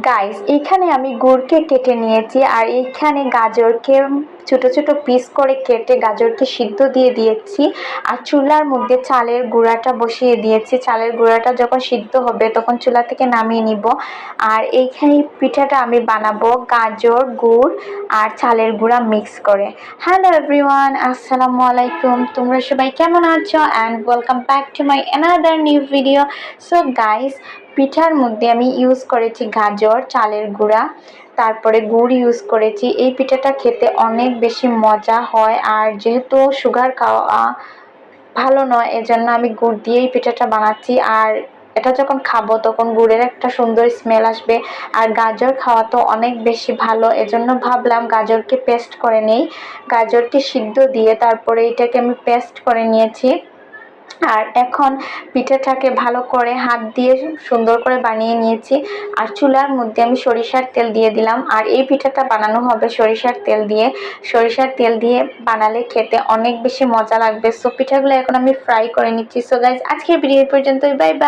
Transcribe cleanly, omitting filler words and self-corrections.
Guys, এইখানে আমি গুড়কে কেটে নিয়েছি আর এইখানে গাজরকে ছোট ছোট পিস করে কেটে গাজরকে সিদ্ধ দিয়ে দিয়েছি। আর চুলার মধ্যে চালের গুঁড়াটা বসিয়ে দিয়েছি। চালের গুঁড়াটা যখন সিদ্ধ হবে তখন চুলা থেকে নামিয়ে নিব। আর এইখানে পিঠাটা আমি বানাবো গাজর, গুড় আর চালের গুঁড়া মিক্স করে। হ্যালো এভরিওয়ান, আসসালামু আলাইকুম। তোমরা সবাই কেমন আছো? And welcome back to my another new video. So guys, পিঠার মধ্যে আমি ইউজ করেছি গাজর, চালের গুঁড়া, তারপরে গুড় ইউজ করেছি। এই পিঠাটা খেতে অনেক বেশি মজা হয়। আর যেহেতু সুগার খাওয়া ভালো নয়, এজন্য আমি গুড় দিয়েই পিঠাটা বানাচ্ছি। আর এটা যখন খাবো তখন গুড়ের একটা সুন্দর স্মেল আসবে। আর গাজর খাওয়া তো অনেক বেশি ভালো, এজন্য ভাবলাম গাজরকে পেস্ট করে নেই। গাজরকে সিদ্ধ দিয়ে তারপরে এটাকে আমি পেস্ট করে নিয়েছি। আর এখন পিঠাটাকে ভালো করে হাত দিয়ে সুন্দর করে বানিয়ে নিয়েছি। আর চুলার মধ্যে আমি সরিষার তেল দিয়ে দিলাম। আর এই পিঠাটা বানানো হবে সরিষার তেল দিয়ে। সরিষার তেল দিয়ে বানালে খেতে অনেক বেশি মজা লাগবে। সো পিঠাগুলো এখন আমি ফ্রাই করে নিচ্ছি। সো গাইজ, আজকের ভিডিও পর্যন্তই। Bye bye.